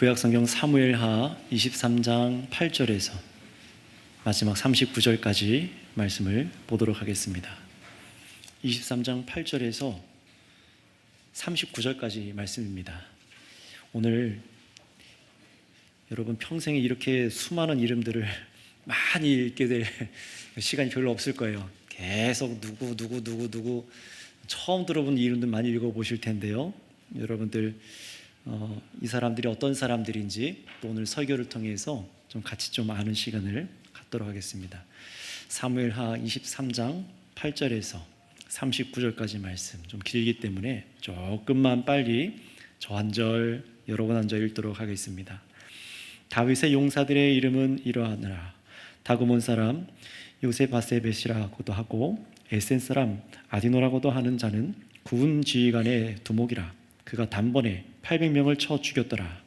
구약성경 사무엘하 23장 8절에서 마지막 39절까지 말씀을 보도록 하겠습니다. 23장 8절에서 39절까지 말씀입니다. 오늘 여러분 평생에 이렇게 수많은 이름들을 많이 읽게 될 시간이 별로 없을 거예요. 계속 누구 처음 들어본 이름들 많이 읽어보실 텐데요. 여러분들 이 사람들이 어떤 사람들인지 또 오늘 설교를 통해서 좀 같이 좀 아는 시간을 갖도록 하겠습니다. 사무엘하 23장 8절에서 39절까지 말씀 좀 길기 때문에 조금만 빨리 저 한 절, 여러분 한 절 읽도록 하겠습니다. 다윗의 용사들의 이름은 이러하니라. 다그몬 사람 요세바세벳이라고도 하고 에센 사람 아디노라고도 하는 자는 군 지휘관의 두목이라. 그가 단번에 800명을 쳐 죽였더라.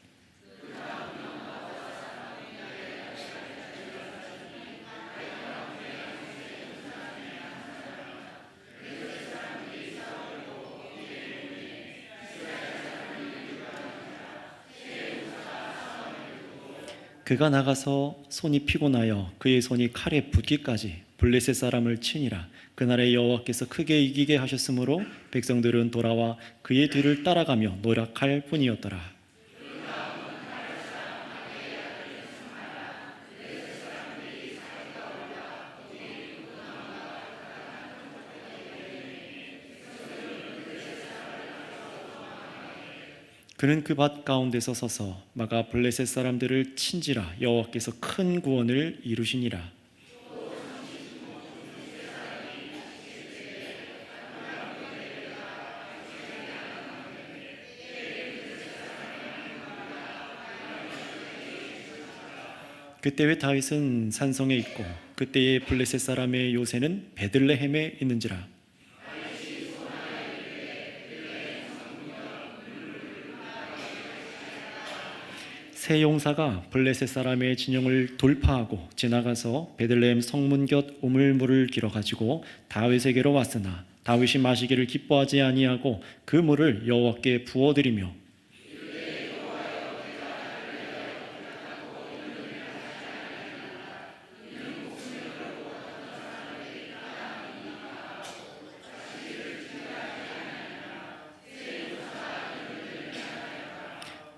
그가 나가서 손이 피곤하여 그의 손이 칼에 붙기까지 블레셋 사람을 치니라. 그날에 여호와께서 크게 이기게 하셨으므로 백성들은 돌아와 그의 뒤를 따라가며 노력할 뿐이었더라. 그는 그 밭 가운데서 서서 마가 블레셋 사람들을 친지라. 여호와께서 큰 구원을 이루시니라. 그때의 다윗은 산성에 있고 그때의 블레셋 사람의 요새는 베들레헴에 있는지라. 세 용사가 블레셋 사람의 진영을 돌파하고 지나가서 베들레헴 성문 곁 우물물을 길어 가지고 다윗에게로 왔으나 다윗이 마시기를 기뻐하지 아니하고 그 물을 여호와께 부어드리며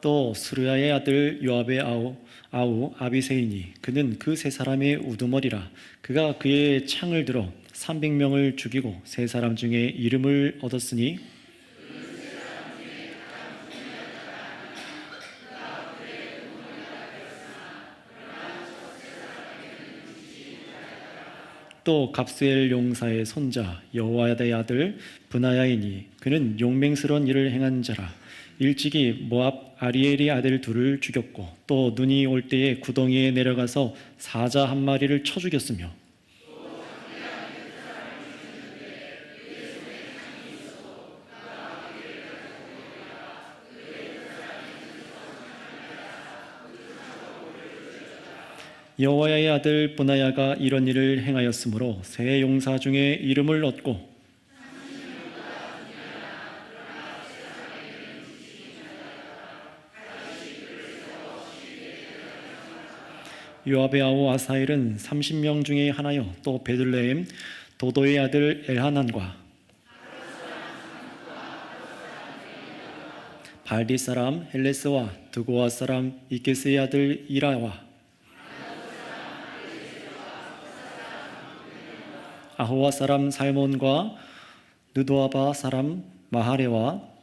또 수르야의 아들 요압의 아우 아비새이니 그는 그 세 사람의 우두머리라. 그가 그의 창을 들어 300명을 죽이고 세 사람 중에 이름을 얻었으니 또 갑스엘 용사의 손자 여호야다의 아들 브나야이니 그는 용맹스러운 일을 행한 자라. 일찍이 모압 아리엘의 아들 둘을 죽였고 또 눈이 올 때에 구덩이에 내려가서 사자 한 마리를 쳐 죽였으며 여호야의 아들 브나야가 이런 일을 행하였으므로 세 용사 중에 이름을 얻고 요압의 아우 아사엘은 30명 중에 하나요. 또 베들레헴 도도의 아들 엘하난과 발디 사람 헬레스와 드고아 사람 이게스의 아들 이라와 아호와 사람 살몬과 느도아바 사람 마하레와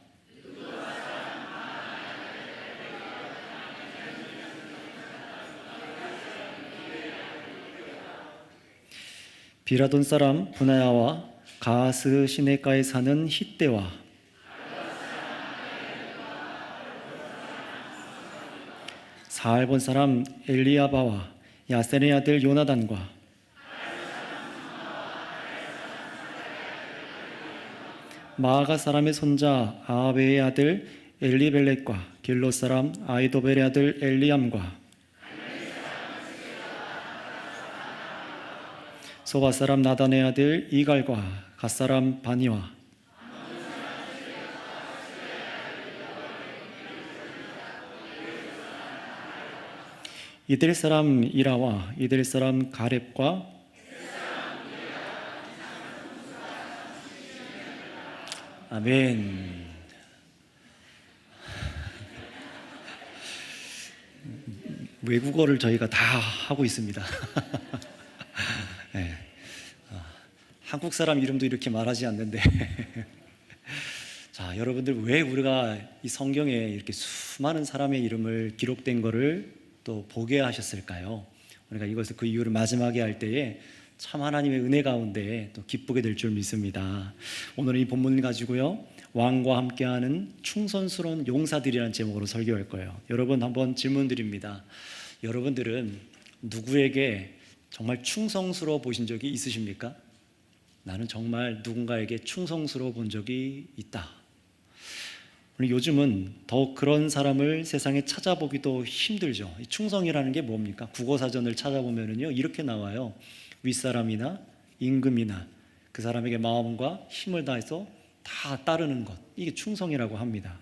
비라돈 사람 브나야와 가스 시내가에 사는 hit대와 사알본 사람 엘리야바와 야센의 아들 요나단과 마아가 사람의 손자 아하베의 아들 엘리벨렉과 길로 사람 아이도벨의 아들 엘리암과 소바 사람 나단의 아들 이갈과 갓 사람 바니와 이들 사람 이라와 이들 사람 가렙과 아멘. 외국어를 저희가 다 하고 있습니다. 네. 한국 사람 이름도 이렇게 말하지 않는데 자, 여러분들 왜 우리가 이 성경에 이렇게 수많은 사람의 이름을 기록된 거를 또 보게 하셨을까요? 우리가 이것을 그 이유를 마지막에 할 때에 참 하나님의 은혜 가운데 또 기쁘게 될 줄 믿습니다. 오늘은 이 본문 가지고요, 왕과 함께하는 충성스러운 용사들이라는 제목으로 설교할 거예요. 여러분, 한번 질문 드립니다. 여러분들은 누구에게 정말 충성스러워 보신 적이 있으십니까? 나는 정말 누군가에게 충성스러워 본 적이 있다. 요즘은 더 그런 사람을 세상에 찾아보기도 힘들죠. 충성이라는 게 뭡니까? 국어사전을 찾아보면요, 이렇게 나와요. 윗사람이나 임금이나 그 사람에게 마음과 힘을 다해서 다 따르는 것, 이게 충성이라고 합니다.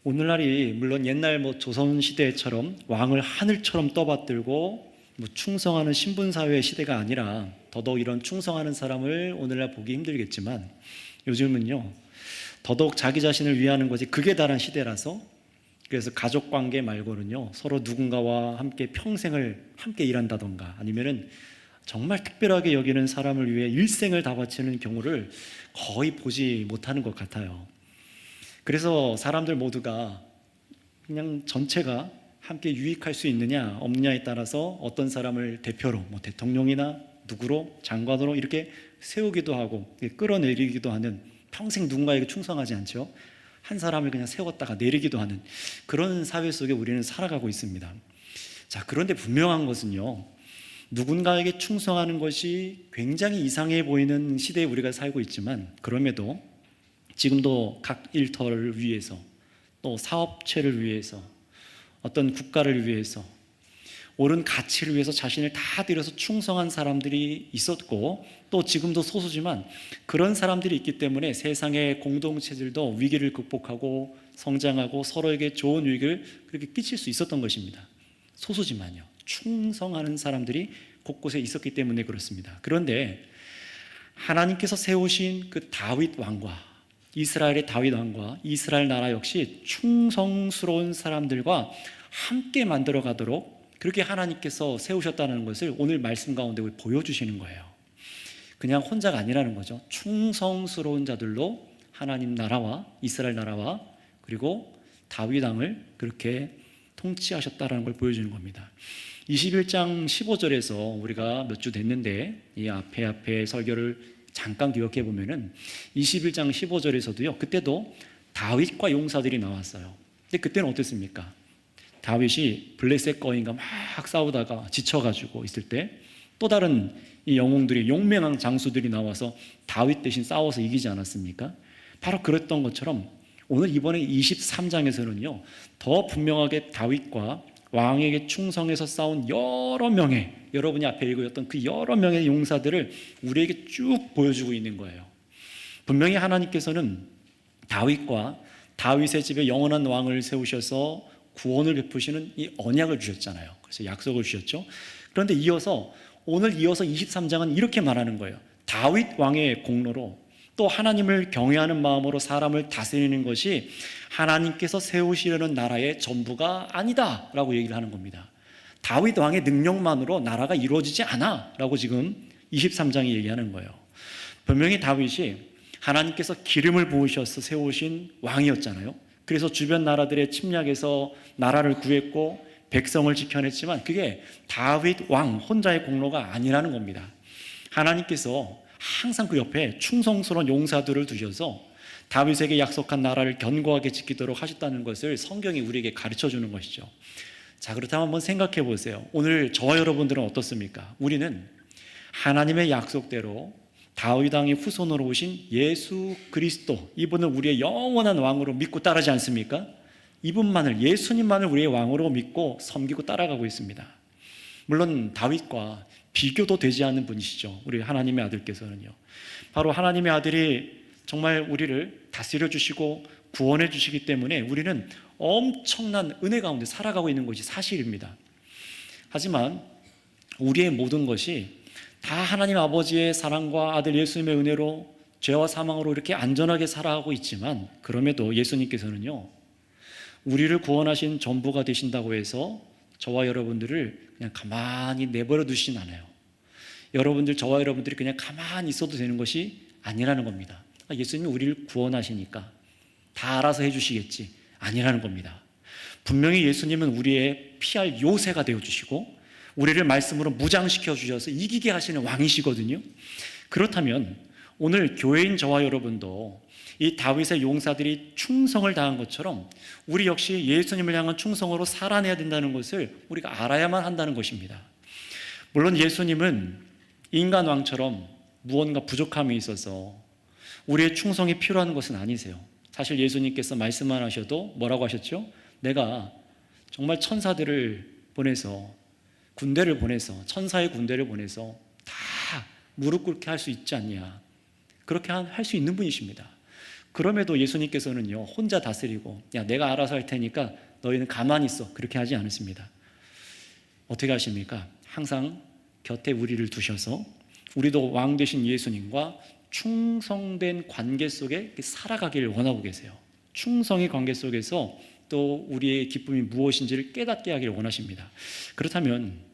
오늘날이 물론 옛날 조선시대처럼 왕을 하늘처럼 떠받들고 충성하는 신분사회의 시대가 아니라 더더욱 이런 충성하는 사람을 오늘날 보기 힘들겠지만, 요즘은요 더더욱 자기 자신을 위하는 것이 극에 달한 시대라서, 그래서 가족관계 말고는요 서로 누군가와 함께 평생을 함께 일한다던가 아니면은 정말 특별하게 여기는 사람을 위해 일생을 다 바치는 경우를 거의 보지 못하는 것 같아요. 그래서 사람들 모두가 그냥 전체가 함께 유익할 수 있느냐 없느냐에 따라서 어떤 사람을 대표로 대통령이나 누구로 장관으로 이렇게 세우기도 하고 끌어내리기도 하는, 평생 누군가에게 충성하지 않죠. 한 사람을 그냥 세웠다가 내리기도 하는 그런 사회 속에 우리는 살아가고 있습니다. 자, 그런데 분명한 것은요, 누군가에게 충성하는 것이 굉장히 이상해 보이는 시대에 우리가 살고 있지만, 그럼에도 지금도 각 일터를 위해서, 또 사업체를 위해서, 어떤 국가를 위해서, 옳은 가치를 위해서 자신을 다 들여서 충성한 사람들이 있었고, 또 지금도 소수지만 그런 사람들이 있기 때문에 세상의 공동체들도 위기를 극복하고 성장하고 서로에게 좋은 유익을 그렇게 끼칠 수 있었던 것입니다. 소수지만요, 충성하는 사람들이 곳곳에 있었기 때문에 그렇습니다. 그런데 하나님께서 세우신 그 다윗 왕과, 이스라엘의 다윗 왕과 이스라엘 나라 역시 충성스러운 사람들과 함께 만들어 가도록 그렇게 하나님께서 세우셨다는 것을 오늘 말씀 가운데 보여주시는 거예요. 그냥 혼자가 아니라는 거죠. 충성스러운 자들로 하나님 나라와 이스라엘 나라와 그리고 다윗 왕을 그렇게 통치하셨다는 걸 보여주는 겁니다. 21장 15절에서 우리가 몇 주 됐는데 이 앞에 설교를 잠깐 기억해 보면은 21장 15절에서도요, 그때도 다윗과 용사들이 나왔어요. 근데 그때는 어땠습니까? 다윗이 블레셋 거인과 막 싸우다가 지쳐가지고 있을 때 또 다른 이 영웅들이, 용맹한 장수들이 나와서 다윗 대신 싸워서 이기지 않았습니까? 바로 그랬던 것처럼 오늘 이번에 23장에서는요 더 분명하게 다윗과 왕에게 충성해서 싸운 여러 명의, 여러분이 앞에 읽으셨던 그 여러 명의 용사들을 우리에게 쭉 보여주고 있는 거예요. 분명히 하나님께서는 다윗과 다윗의 집에 영원한 왕을 세우셔서 구원을 베푸시는 이 언약을 주셨잖아요. 그래서 약속을 주셨죠. 그런데 오늘 이어서 23장은 이렇게 말하는 거예요. 다윗 왕의 공로로 또 하나님을 경외하는 마음으로 사람을 다스리는 것이 하나님께서 세우시려는 나라의 전부가 아니다 라고 얘기를 하는 겁니다. 다윗 왕의 능력만으로 나라가 이루어지지 않아 라고 지금 23장이 얘기하는 거예요. 분명히 다윗이 하나님께서 기름을 부으셔서 세우신 왕이었잖아요. 그래서 주변 나라들의 침략에서 나라를 구했고 백성을 지켜냈지만 그게 다윗 왕 혼자의 공로가 아니라는 겁니다. 하나님께서 항상 그 옆에 충성스러운 용사들을 두셔서 다윗에게 약속한 나라를 견고하게 지키도록 하셨다는 것을 성경이 우리에게 가르쳐주는 것이죠. 자, 그렇다면 한번 생각해 보세요. 오늘 저와 여러분들은 어떻습니까? 우리는 하나님의 약속대로 다윗 왕의 후손으로 오신 예수 그리스도, 이분을 우리의 영원한 왕으로 믿고 따르지 않습니까? 이분만을, 예수님만을 우리의 왕으로 믿고 섬기고 따라가고 있습니다. 물론 다윗과 비교도 되지 않는 분이시죠. 우리 하나님의 아들께서는요. 바로 하나님의 아들이 정말 우리를 다스려 주시고 구원해 주시기 때문에 우리는 엄청난 은혜 가운데 살아가고 있는 것이 사실입니다. 하지만 우리의 모든 것이 다 하나님 아버지의 사랑과 아들 예수님의 은혜로 죄와 사망으로 이렇게 안전하게 살아가고 있지만, 그럼에도 예수님께서는요, 우리를 구원하신 전부가 되신다고 해서 저와 여러분들을 그냥 가만히 내버려 두시진 않아요. 저와 여러분들이 그냥 가만히 있어도 되는 것이 아니라는 겁니다. 예수님이 우리를 구원하시니까 다 알아서 해주시겠지, 아니라는 겁니다. 분명히 예수님은 우리의 피할 요새가 되어주시고 우리를 말씀으로 무장시켜 주셔서 이기게 하시는 왕이시거든요. 그렇다면 오늘 교회인 저와 여러분도 이 다윗의 용사들이 충성을 다한 것처럼 우리 역시 예수님을 향한 충성으로 살아내야 된다는 것을 우리가 알아야만 한다는 것입니다. 물론 예수님은 인간 왕처럼 무언가 부족함이 있어서 우리의 충성이 필요한 것은 아니세요. 사실 예수님께서 말씀만 하셔도 뭐라고 하셨죠? 내가 정말 천사들을 보내서, 군대를 보내서, 천사의 군대를 보내서 다 무릎 꿇게 할 수 있지 않냐, 그렇게 할 수 있는 분이십니다. 그럼에도 예수님께서는요, 혼자 다스리고 야 내가 알아서 할 테니까 너희는 가만히 있어, 그렇게 하지 않으십니다. 어떻게 하십니까? 항상 곁에 우리를 두셔서 우리도 왕 되신 예수님과 충성된 관계 속에 살아가기를 원하고 계세요. 충성의 관계 속에서 또 우리의 기쁨이 무엇인지를 깨닫게 하기를 원하십니다. 그렇다면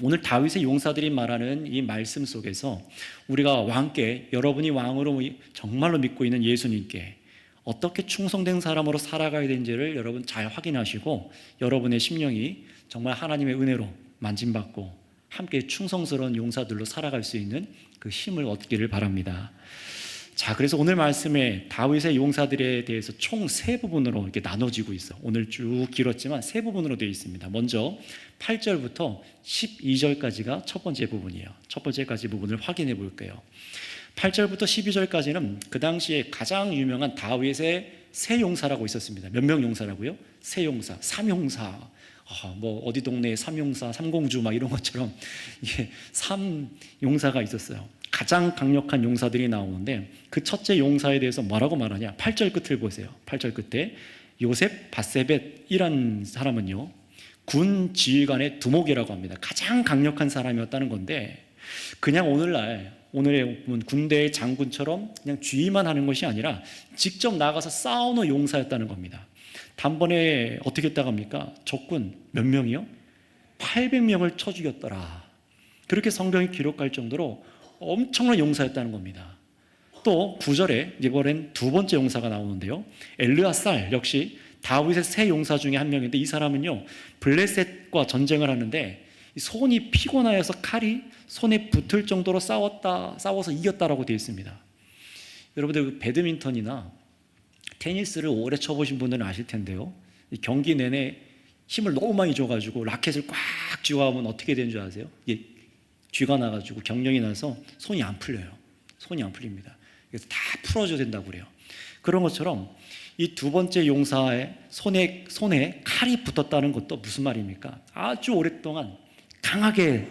오늘 다윗의 용사들이 말하는 이 말씀 속에서 우리가 왕께, 여러분이 왕으로 정말로 믿고 있는 예수님께 어떻게 충성된 사람으로 살아가야 되는지를 여러분 잘 확인하시고 여러분의 심령이 정말 하나님의 은혜로 만짐받고 함께 충성스러운 용사들로 살아갈 수 있는 그 힘을 얻기를 바랍니다. 자, 그래서 오늘 말씀에 다윗의 용사들에 대해서 총 세 부분으로 이렇게 나눠지고 있어. 오늘 쭉 길었지만 세 부분으로 되어 있습니다. 먼저 8절부터 12절까지가 첫 번째 부분이에요. 첫 번째까지 부분을 확인해 볼게요. 8절부터 12절까지는 그 당시에 가장 유명한 다윗의 세 용사라고 있었습니다. 몇 명 용사라고요? 세 용사, 삼용사. 뭐 어디 동네에 삼용사, 삼공주 막 이런 것처럼 이게 삼용사가 있었어요. 가장 강력한 용사들이 나오는데 그 첫째 용사에 대해서 뭐라고 말하냐? 8절 끝을 보세요. 8절 끝에 요셉 바세벳이란 사람은요, 군 지휘관의 두목이라고 합니다. 가장 강력한 사람이었다는 건데, 그냥 오늘의 군대의 장군처럼 그냥 주의만 하는 것이 아니라 직접 나가서 싸우는 용사였다는 겁니다. 단번에 어떻게 했다고 합니까? 적군 몇 명이요? 800명을 쳐 죽였더라. 그렇게 성경이 기록할 정도로 엄청난 용사였다는 겁니다. 또 9절에 이번엔 두 번째 용사가 나오는데요, 엘르아살 역시 다윗의 세 용사 중에 한 명인데, 이 사람은요 블레셋과 전쟁을 하는데 손이 피곤하여서 칼이 손에 붙을 정도로 싸워서 이겼다라고 되어 있습니다. 여러분들 그 배드민턴이나 테니스를 오래 쳐보신 분들은 아실 텐데요, 경기 내내 힘을 너무 많이 줘가지고 라켓을 꽉 쥐고 하면 어떻게 되는 줄 아세요? 이게 쥐가 나가지고 경련이 나서 손이 안 풀려요. 손이 안 풀립니다. 그래서 다 풀어줘야 된다고 그래요. 그런 것처럼 이 두 번째 용사의 손에 칼이 붙었다는 것도 무슨 말입니까? 아주 오랫동안 강하게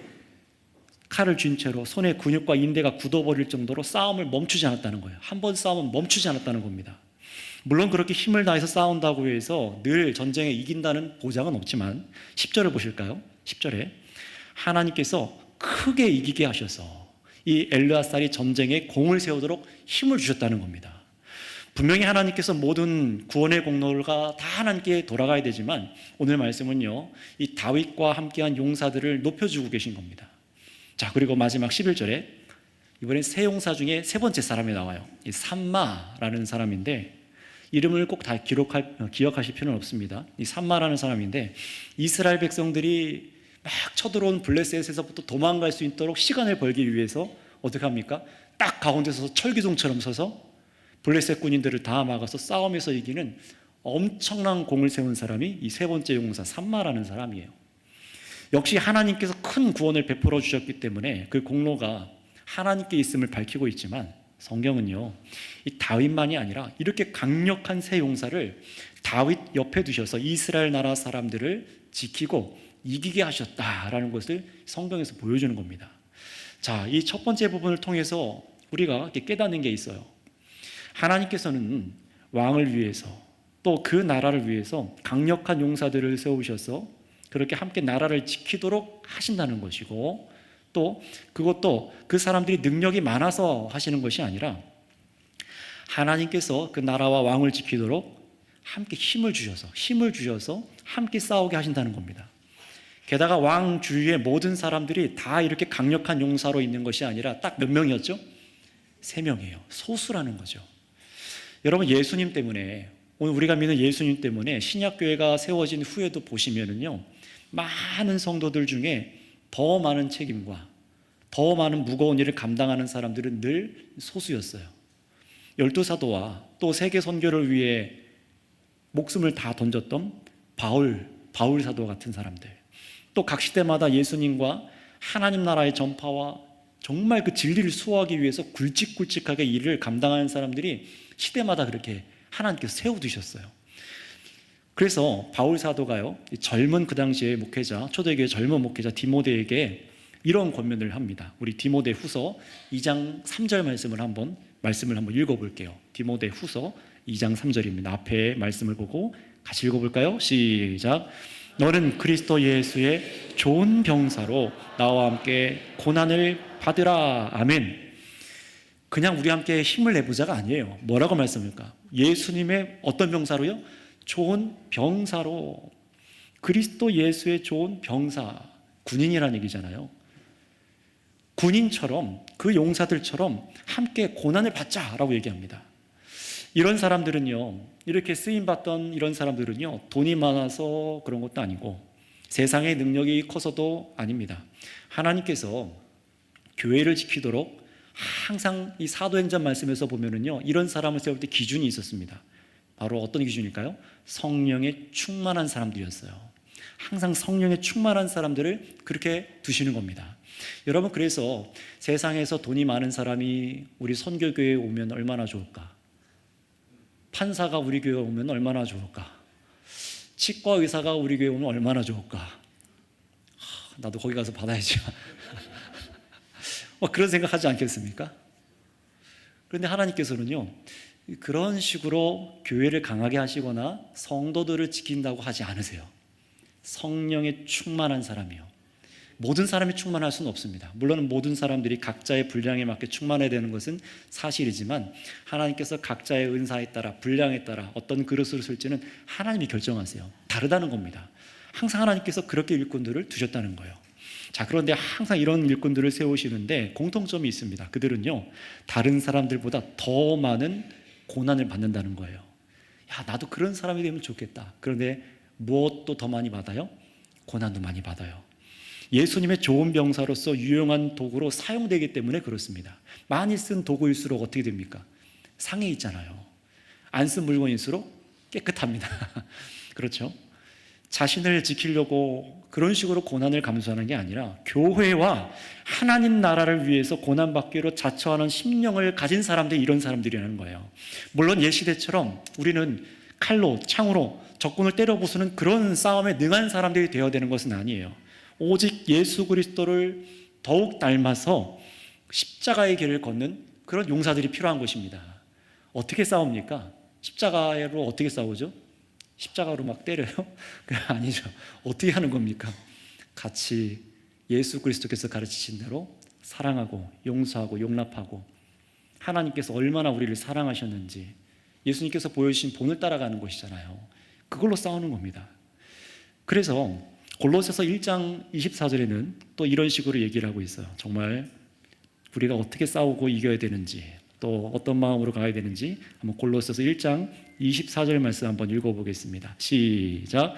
칼을 쥔 채로 손의 근육과 인대가 굳어버릴 정도로 싸움을 멈추지 않았다는 거예요. 한 번 싸움은 멈추지 않았다는 겁니다. 물론 그렇게 힘을 다해서 싸운다고 해서 늘 전쟁에 이긴다는 보장은 없지만 10절을 보실까요? 10절에 하나님께서 크게 이기게 하셔서 이 엘르아살이 전쟁에 공을 세우도록 힘을 주셨다는 겁니다. 분명히 하나님께서 모든 구원의 공로가 다 하나님께 돌아가야 되지만 오늘 말씀은요, 이 다윗과 함께한 용사들을 높여주고 계신 겁니다. 자, 그리고 마지막 11절에 이번엔 세 용사 중에 세 번째 사람이 나와요. 이 삼마라는 사람인데 이름을 꼭 다 기억하실 필요는 없습니다. 이 삼마라는 사람인데 이스라엘 백성들이 막 쳐들어온 블레셋에서부터 도망갈 수 있도록 시간을 벌기 위해서 어떻게 합니까? 딱 가운데 서서 철기둥처럼 서서 블레셋 군인들을 다 막아서 싸움에서 이기는 엄청난 공을 세운 사람이 이 세 번째 용사 삼마라는 사람이에요. 역시 하나님께서 큰 구원을 베풀어 주셨기 때문에 그 공로가 하나님께 있음을 밝히고 있지만, 성경은요 이 다윗만이 아니라 이렇게 강력한 세 용사를 다윗 옆에 두셔서 이스라엘 나라 사람들을 지키고 이기게 하셨다라는 것을 성경에서 보여주는 겁니다. 자, 이 첫 번째 부분을 통해서 우리가 이렇게 깨닫는 게 있어요. 하나님께서는 왕을 위해서 또 그 나라를 위해서 강력한 용사들을 세우셔서 그렇게 함께 나라를 지키도록 하신다는 것이고, 또 그것도 그 사람들이 능력이 많아서 하시는 것이 아니라 하나님께서 그 나라와 왕을 지키도록 함께 힘을 주셔서 함께 싸우게 하신다는 겁니다. 게다가 왕 주위의 모든 사람들이 다 이렇게 강력한 용사로 있는 것이 아니라 딱 몇 명이었죠? 3명이에요. 소수라는 거죠. 여러분, 예수님 때문에, 오늘 우리가 믿는 예수님 때문에 신약교회가 세워진 후에도 보시면은요, 많은 성도들 중에 더 많은 책임과 더 많은 무거운 일을 감당하는 사람들은 늘 소수였어요. 12사도와 또 세계 선교를 위해 목숨을 다 던졌던 바울 사도 같은 사람들, 또 각 시대마다 예수님과 하나님 나라의 전파와 정말 그 진리를 수호하기 위해서 굵직굵직하게 일을 감당하는 사람들이 시대마다 그렇게 하나님께서 세워두셨어요. 그래서 바울 사도가요, 젊은 그 당시의 목회자, 초대교회 젊은 목회자 디모데에게 이런 권면을 합니다. 우리 디모데 후서 2장 3절 말씀을 한번 읽어볼게요. 디모데 후서 2장 3절입니다. 앞에 말씀을 보고 같이 읽어볼까요? 시작. 너는 그리스도 예수의 좋은 병사로 나와 함께 고난을 받으라. 아멘. 그냥 우리 함께 힘을 내보자가 아니에요. 뭐라고 말씀합니까? 예수님의 어떤 병사로요? 좋은 병사로. 그리스도 예수의 좋은 병사, 군인이라는 얘기잖아요. 군인처럼, 그 용사들처럼 함께 고난을 받자라고 얘기합니다. 이런 사람들은요, 이렇게 쓰임받던 이런 사람들은요, 돈이 많아서 그런 것도 아니고 세상의 능력이 커서도 아닙니다. 하나님께서 교회를 지키도록 항상 이 사도행전 말씀에서 보면은요, 이런 사람을 세울 때 기준이 있었습니다. 바로 어떤 기준일까요? 성령에 충만한 사람들이었어요. 항상 성령에 충만한 사람들을 그렇게 두시는 겁니다. 여러분, 그래서 세상에서 돈이 많은 사람이 우리 선교교회에 오면 얼마나 좋을까? 판사가 우리 교회에 오면 얼마나 좋을까? 치과 의사가 우리 교회에 오면 얼마나 좋을까? 나도 거기 가서 받아야지. 그런 생각하지 않겠습니까? 그런데 하나님께서는요, 그런 식으로 교회를 강하게 하시거나 성도들을 지킨다고 하지 않으세요. 성령에 충만한 사람이요. 모든 사람이 충만할 수는 없습니다. 물론 모든 사람들이 각자의 분량에 맞게 충만해야 되는 것은 사실이지만 하나님께서 각자의 은사에 따라, 분량에 따라 어떤 그릇을 쓸지는 하나님이 결정하세요. 다르다는 겁니다. 항상 하나님께서 그렇게 일꾼들을 두셨다는 거예요. 자, 그런데 항상 이런 일꾼들을 세우시는데 공통점이 있습니다. 그들은요, 다른 사람들보다 더 많은 고난을 받는다는 거예요. 야, 나도 그런 사람이 되면 좋겠다. 그런데 무엇도 더 많이 받아요? 고난도 많이 받아요. 예수님의 좋은 병사로서 유용한 도구로 사용되기 때문에 그렇습니다. 많이 쓴 도구일수록 어떻게 됩니까? 상해 있잖아요. 안 쓴 물건일수록 깨끗합니다. 그렇죠? 자신을 지키려고 그런 식으로 고난을 감수하는 게 아니라 교회와 하나님 나라를 위해서 고난받기로 자처하는 심령을 가진 사람들이 이런 사람들이라는 거예요. 물론 옛시대처럼 우리는 칼로, 창으로 적군을 때려 부수는 그런 싸움에 능한 사람들이 되어야 되는 것은 아니에요. 오직 예수 그리스도를 더욱 닮아서 십자가의 길을 걷는 그런 용사들이 필요한 것입니다. 어떻게 싸웁니까? 십자가로 어떻게 싸우죠? 십자가로 막 때려요? 그게 아니죠. 어떻게 하는 겁니까? 같이 예수 그리스도께서 가르치신 대로 사랑하고 용서하고 용납하고 하나님께서 얼마나 우리를 사랑하셨는지 예수님께서 보여주신 본을 따라가는 것이잖아요. 그걸로 싸우는 겁니다. 그래서 골로새서 1장 24절에는 또 이런 식으로 얘기를 하고 있어요. 정말 우리가 어떻게 싸우고 이겨야 되는지, 또 어떤 마음으로 가야 되는지 한번 골로새서 1장 24절 말씀 한번 읽어보겠습니다. 시작.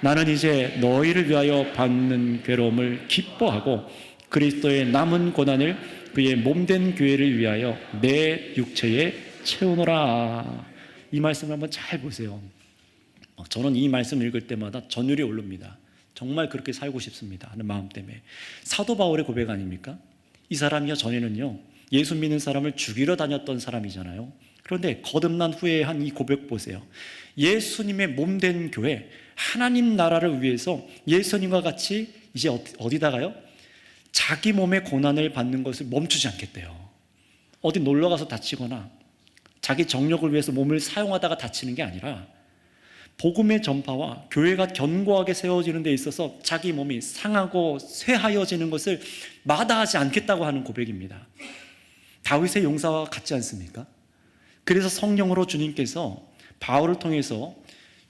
나는 이제 너희를 위하여 받는 괴로움을 기뻐하고 그리스도의 남은 고난을 그의 몸된 교회를 위하여 내 육체에 채우노라. 이 말씀을 한번 잘 보세요. 저는 이 말씀 읽을 때마다 전율이 오릅니다. 정말 그렇게 살고 싶습니다 하는 마음 때문에. 사도 바울의 고백 아닙니까? 이 사람이요, 전에는요 예수 믿는 사람을 죽이러 다녔던 사람이잖아요. 그런데 거듭난 후에 한 이 고백 보세요. 예수님의 몸된 교회, 하나님 나라를 위해서 예수님과 같이 이제 어디다가요? 자기 몸의 고난을 받는 것을 멈추지 않겠대요. 어디 놀러 가서 다치거나 자기 정력을 위해서 몸을 사용하다가 다치는 게 아니라 복음의 전파와 교회가 견고하게 세워지는 데 있어서 자기 몸이 상하고 쇠하여지는 것을 마다하지 않겠다고 하는 고백입니다. 다윗의 용사와 같지 않습니까? 그래서 성령으로 주님께서 바울을 통해서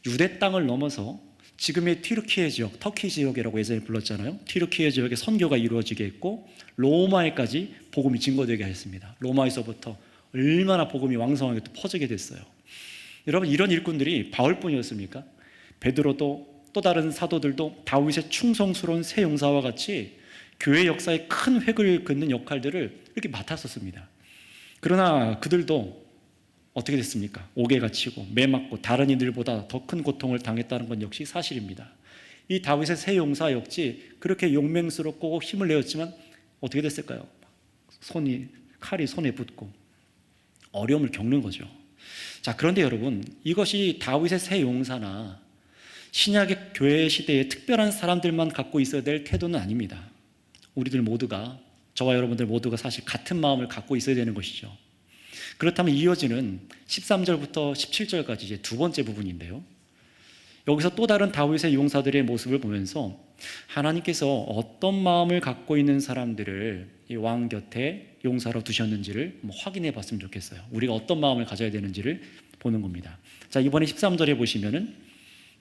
유대 땅을 넘어서 지금의 튀르키예 지역, 터키 지역이라고 예전에 불렀잖아요. 튀르키예 지역에 선교가 이루어지게 했고 로마에까지 복음이 증거되게 했습니다. 로마에서부터 얼마나 복음이 왕성하게 또 퍼지게 됐어요. 여러분, 이런 일꾼들이 바울뿐이었습니까? 베드로도 또 다른 사도들도 다윗의 충성스러운 새 용사와 같이 교회 역사에 큰 획을 긋는 역할들을 이렇게 맡았었습니다. 그러나 그들도 어떻게 됐습니까? 옥에 갇히고 매 맞고 다른 이들보다 더 큰 고통을 당했다는 건 역시 사실입니다. 이 다윗의 새 용사 역시 그렇게 용맹스럽고 힘을 내었지만 어떻게 됐을까요? 칼이 손에 붙고 어려움을 겪는 거죠. 자, 그런데 여러분, 이것이 다윗의 새 용사나 신약의 교회 시대에 특별한 사람들만 갖고 있어야 될 태도는 아닙니다. 우리들 모두가, 저와 여러분들 모두가 사실 같은 마음을 갖고 있어야 되는 것이죠. 그렇다면 이어지는 13절부터 17절까지 이제 두 번째 부분인데요. 여기서 또 다른 다윗의 용사들의 모습을 보면서 하나님께서 어떤 마음을 갖고 있는 사람들을 이 왕 곁에 용사로 두셨는지를 확인해 봤으면 좋겠어요. 우리가 어떤 마음을 가져야 되는지를 보는 겁니다. 자, 이번에 13절에 보시면은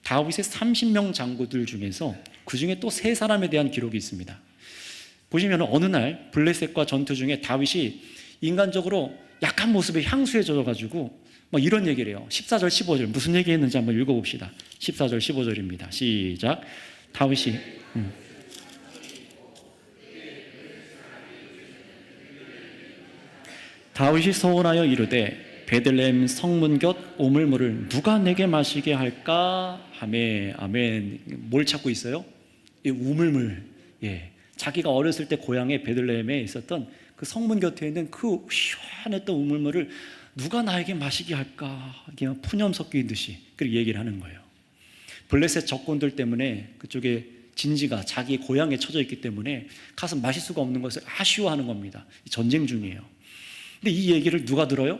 다윗의 30명 장구들 중에서 그 중에 또 세 사람에 대한 기록이 있습니다. 보시면 어느 날 블레셋과 전투 중에 다윗이 인간적으로 약한 모습에 향수에 젖어가지고 막 이런 얘기를 해요. 14절 15절 무슨 얘기했는지 한번 읽어봅시다. 14절 15절입니다. 시작. 다윗이 서원하여 이르되 베들레헴 성문 곁 우물물을 누가 내게 마시게 할까 하매. 아멘. 뭘 찾고 있어요? 이 우물물. 자기가 어렸을 때 고향에 베들레헴에 있었던 그 성문 곁에 있는 그 시원했던 우물물을 누가 나에게 마시게 할까? 그냥 푸념 섞인 듯이 그렇게 얘기를 하는 거예요. 블레셋 적군들 때문에 그쪽에 진지가 자기 고향에 처져 있기 때문에 가서 마실 수가 없는 것을 아쉬워하는 겁니다. 전쟁 중이에요. 근데 이 얘기를 누가 들어요?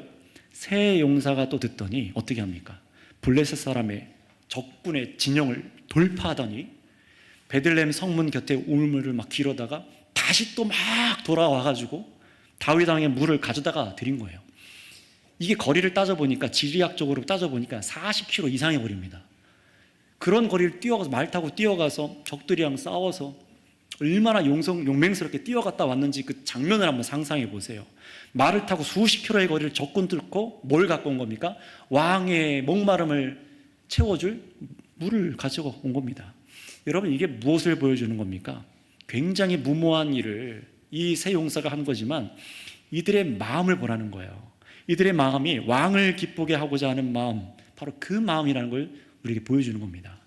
새 용사가 또 듣더니 어떻게 합니까? 블레셋 사람의 적군의 진영을 돌파하더니 베들레헴 성문 곁에 우물물을 막 길어다가 다시 또 막 돌아와가지고 다윗 왕의 물을 가져다가 드린 거예요. 이게 거리를 따져보니까, 지리학적으로 따져보니까 40km 이상해 버립니다. 그런 거리를 뛰어가서, 말 타고 뛰어가서 적들이랑 싸워서 얼마나 용맹스럽게 뛰어갔다 왔는지 그 장면을 한번 상상해 보세요. 말을 타고 수십 킬로의 거리를 적군 뚫고 뭘 갖고 온 겁니까? 왕의 목마름을 채워줄 물을 가지고 온 겁니다. 여러분, 이게 무엇을 보여주는 겁니까? 굉장히 무모한 일을 이 새 용사가 한 거지만 이들의 마음을 보라는 거예요. 이들의 마음이 왕을 기쁘게 하고자 하는 마음, 바로 그 마음이라는 걸 우리에게 보여주는 겁니다.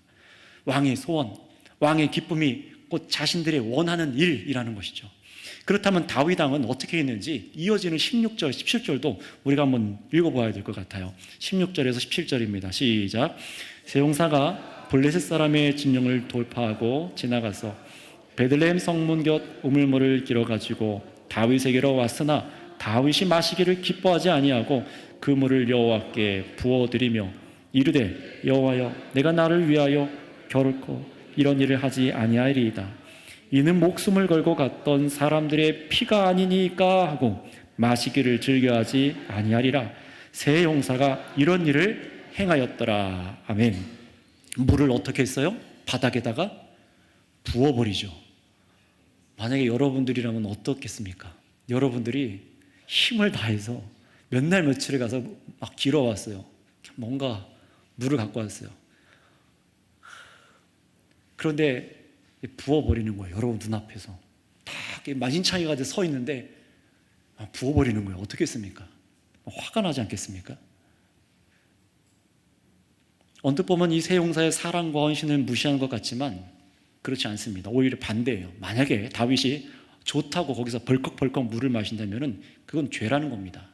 왕의 소원, 왕의 기쁨이 곧 자신들의 원하는 일이라는 것이죠. 그렇다면 다윗 왕은 어떻게 했는지 이어지는 16절, 17절도 우리가 한번 읽어봐야 될 것 같아요. 16절에서 17절입니다. 시작. 새 용사가 블레셋 사람의 진영을 돌파하고 지나가서 베들레헴 성문 곁 우물물을 길어가지고 다윗에게로 왔으나 다윗이 마시기를 기뻐하지 아니하고 그 물을 여호와께 부어드리며 이르되 여호와여, 내가 나를 위하여 결코 이런 일을 하지 아니하리이다. 이는 목숨을 걸고 갔던 사람들의 피가 아니니까 하고 마시기를 즐겨하지 아니하리라. 새 용사가 이런 일을 행하였더라. 아멘. 물을 어떻게 했어요? 바닥에다가 부어버리죠. 만약에 여러분들이라면 어떻겠습니까? 여러분들이 힘을 다해서 몇 날 며칠에 가서 막 길어왔어요. 뭔가 물을 갖고 왔어요. 그런데 부어버리는 거예요. 여러분 눈앞에서 다 만신창이가 서 있는데 부어버리는 거예요. 어떻게 했습니까? 화가 나지 않겠습니까? 언뜻 보면 이 새 용사의 사랑과 헌신을 무시하는 것 같지만 그렇지 않습니다. 오히려 반대예요. 만약에 다윗이 좋다고 거기서 벌컥벌컥 물을 마신다면 그건 죄라는 겁니다.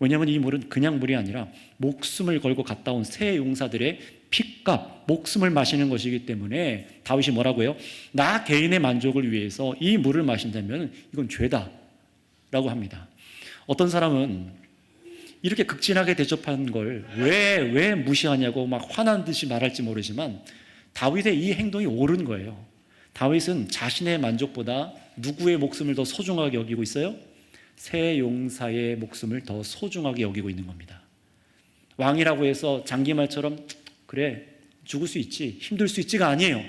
왜냐하면 이 물은 그냥 물이 아니라 목숨을 걸고 갔다 온 새 용사들의 피값, 목숨을 마시는 것이기 때문에 다윗이 뭐라고요? 나 개인의 만족을 위해서 이 물을 마신다면 이건 죄다 라고 합니다. 어떤 사람은 이렇게 극진하게 대접한 걸 왜 무시하냐고 막 화난 듯이 말할지 모르지만 다윗의 이 행동이 옳은 거예요. 다윗은 자신의 만족보다 누구의 목숨을 더 소중하게 여기고 있어요? 새 용사의 목숨을 더 소중하게 여기고 있는 겁니다. 왕이라고 해서 장기말처럼 그래 죽을 수 있지 힘들 수 있지가 아니에요.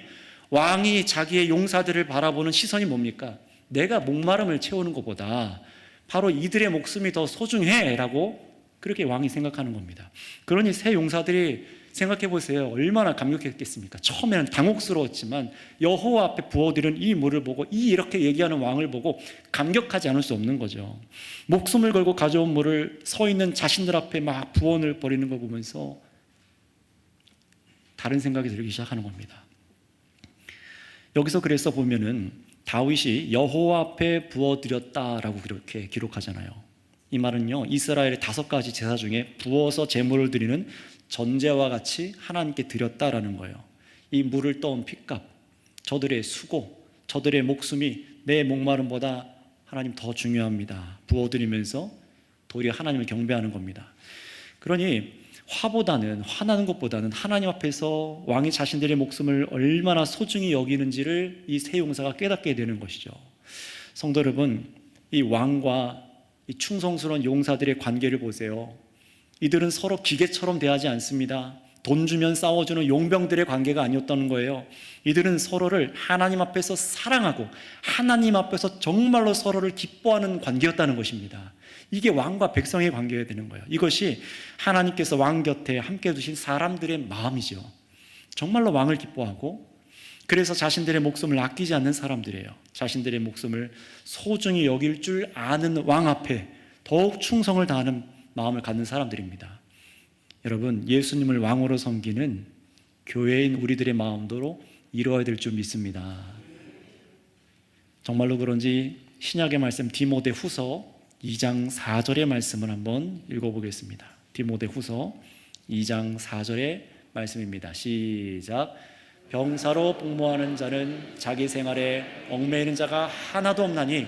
왕이 자기의 용사들을 바라보는 시선이 뭡니까? 내가 목마름을 채우는 것보다 바로 이들의 목숨이 더 소중해 라고 그렇게 왕이 생각하는 겁니다. 그러니 새 용사들이 생각해 보세요. 얼마나 감격했겠습니까? 처음에는 당혹스러웠지만 여호와 앞에 부어드린 이 물을 보고 이렇게 얘기하는 왕을 보고 감격하지 않을 수 없는 거죠. 목숨을 걸고 가져온 물을 서 있는 자신들 앞에 막 부어을 버리는 거 보면서 다른 생각이 들기 시작하는 겁니다. 여기서 그래서 보면은 다윗이 여호와 앞에 부어드렸다라고 그렇게 기록하잖아요. 이 말은요, 이스라엘의 5가지 제사 중에 부어서 제물을 드리는 전제와 같이 하나님께 드렸다라는 거예요. 이 물을 떠온 핏값, 저들의 수고, 저들의 목숨이 내 목마름보다 하나님 더 중요합니다. 부어드리면서 도리어 하나님을 경배하는 겁니다. 그러니 화나는 것보다는 하나님 앞에서 왕이 자신들의 목숨을 얼마나 소중히 여기는지를 이 새 용사가 깨닫게 되는 것이죠. 성도 여러분, 이 왕과 이 충성스러운 용사들의 관계를 보세요. 이들은 서로 기계처럼 대하지 않습니다. 돈 주면 싸워주는 용병들의 관계가 아니었다는 거예요. 이들은 서로를 하나님 앞에서 사랑하고 하나님 앞에서 정말로 서로를 기뻐하는 관계였다는 것입니다. 이게 왕과 백성의 관계가 되는 거예요. 이것이 하나님께서 왕 곁에 함께 두신 사람들의 마음이죠. 정말로 왕을 기뻐하고 그래서 자신들의 목숨을 아끼지 않는 사람들이에요. 자신들의 목숨을 소중히 여길 줄 아는 왕 앞에 더욱 충성을 다하는 마음을 갖는 사람들입니다. 여러분, 예수님을 왕으로 섬기는 교회인 우리들의 마음도 이루어야 될 줄 믿습니다. 정말로 그런지 신약의 말씀 디모데 후서 2장 4절의 말씀을 한번 읽어보겠습니다. 디모데 후서 2장 4절의 말씀입니다. 시작. 병사로 복무하는 자는 자기 생활에 얽매이는 자가 하나도 없나니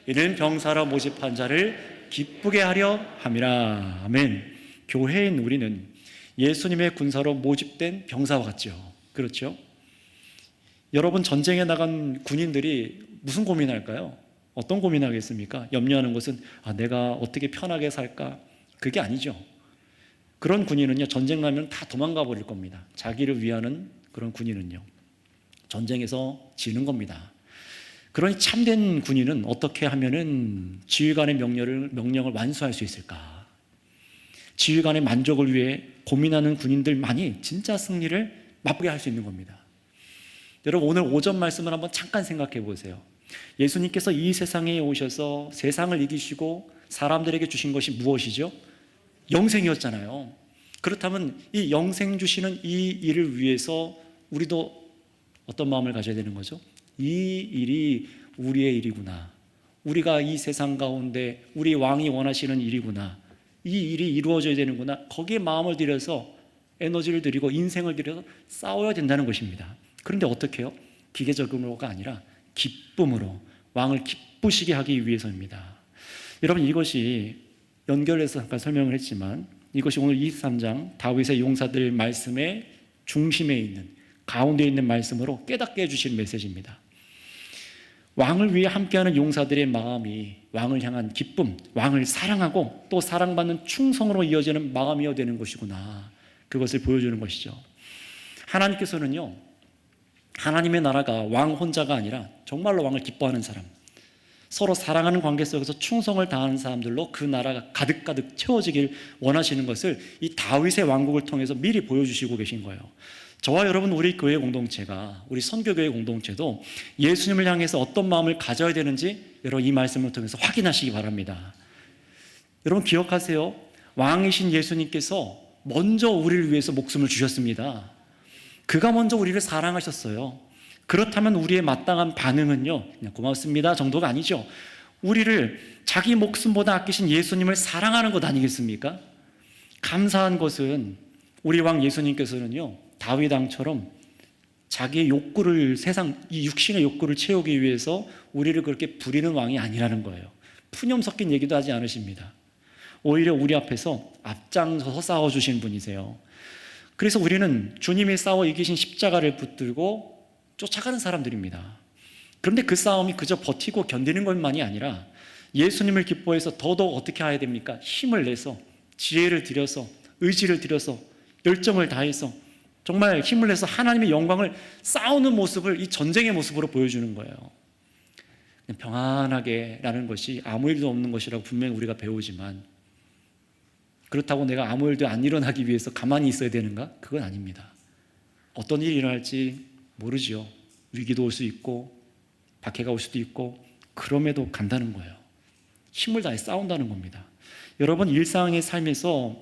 이는 병사로 모집한 자를 기쁘게 하려 함이라. 아멘. 교회인 우리는 예수님의 군사로 모집된 병사와 같죠. 그렇죠? 여러분, 전쟁에 나간 군인들이 무슨 고민할까요? 어떤 고민하겠습니까? 염려하는 것은 내가 어떻게 편하게 살까? 그게 아니죠. 그런 군인은요, 전쟁 나면 다 도망가 버릴 겁니다. 자기를 위하는 그런 군인은요, 전쟁에서 지는 겁니다. 그러니 참된 군인은 어떻게 하면은 지휘관의 명령을 완수할 수 있을까? 지휘관의 만족을 위해 고민하는 군인들만이 진짜 승리를 맛보게 할 수 있는 겁니다. 여러분, 오늘 오전 말씀을 한번 잠깐 생각해 보세요. 예수님께서 이 세상에 오셔서 세상을 이기시고 사람들에게 주신 것이 무엇이죠? 영생이었잖아요. 그렇다면 이 영생 주시는 이 일을 위해서 우리도 어떤 마음을 가져야 되는 거죠? 이 일이 우리의 일이구나. 우리가 이 세상 가운데 우리 왕이 원하시는 일이구나. 이 일이 이루어져야 되는구나. 거기에 마음을 들여서 에너지를 들이고 인생을 들여서 싸워야 된다는 것입니다. 그런데 어떻게 해요? 기계적으로가 아니라 기쁨으로 왕을 기쁘시게 하기 위해서입니다. 여러분, 이것이 연결해서 잠깐 설명을 했지만 이것이 오늘 23장 다윗의 용사들 말씀의 중심에 있는 가운데 있는 말씀으로 깨닫게 해주실 메시지입니다. 왕을 위해 함께하는 용사들의 마음이 왕을 향한 기쁨, 왕을 사랑하고 또 사랑받는 충성으로 이어지는 마음이어야 되는 것이구나. 그것을 보여주는 것이죠. 하나님께서는요, 하나님의 나라가 왕 혼자가 아니라 정말로 왕을 기뻐하는 사람, 서로 사랑하는 관계 속에서 충성을 다하는 사람들로 그 나라가 가득가득 채워지길 원하시는 것을 이 다윗의 왕국을 통해서 미리 보여주시고 계신 거예요. 저와 여러분, 우리 교회 공동체가, 우리 선교교회 공동체도 예수님을 향해서 어떤 마음을 가져야 되는지 여러분 이 말씀을 통해서 확인하시기 바랍니다. 여러분 기억하세요. 왕이신 예수님께서 먼저 우리를 위해서 목숨을 주셨습니다. 그가 먼저 우리를 사랑하셨어요. 그렇다면 우리의 마땅한 반응은요, 그냥 고맙습니다 정도가 아니죠. 우리를 자기 목숨보다 아끼신 예수님을 사랑하는 것 아니겠습니까? 감사한 것은 우리 왕 예수님께서는요, 다윗 왕처럼 자기의 욕구를, 세상 이 육신의 욕구를 채우기 위해서 우리를 그렇게 부리는 왕이 아니라는 거예요. 푸념 섞인 얘기도 하지 않으십니다. 오히려 우리 앞에서 앞장서서 싸워주신 분이세요. 그래서 우리는 주님이 싸워 이기신 십자가를 붙들고 쫓아가는 사람들입니다. 그런데 그 싸움이 그저 버티고 견디는 것만이 아니라 예수님을 기뻐해서 더더욱 어떻게 해야 됩니까? 힘을 내서, 지혜를 들여서, 의지를 들여서, 열정을 다해서 정말 힘을 내서 하나님의 영광을 싸우는 모습을 이 전쟁의 모습으로 보여주는 거예요. 그냥 평안하게 라는 것이 아무 일도 없는 것이라고 분명히 우리가 배우지만, 그렇다고 내가 아무 일도 안 일어나기 위해서 가만히 있어야 되는가? 그건 아닙니다. 어떤 일이 일어날지 모르지요. 위기도 올 수 있고 박해가 올 수도 있고, 그럼에도 간다는 거예요. 힘을 다해 싸운다는 겁니다. 여러분, 일상의 삶에서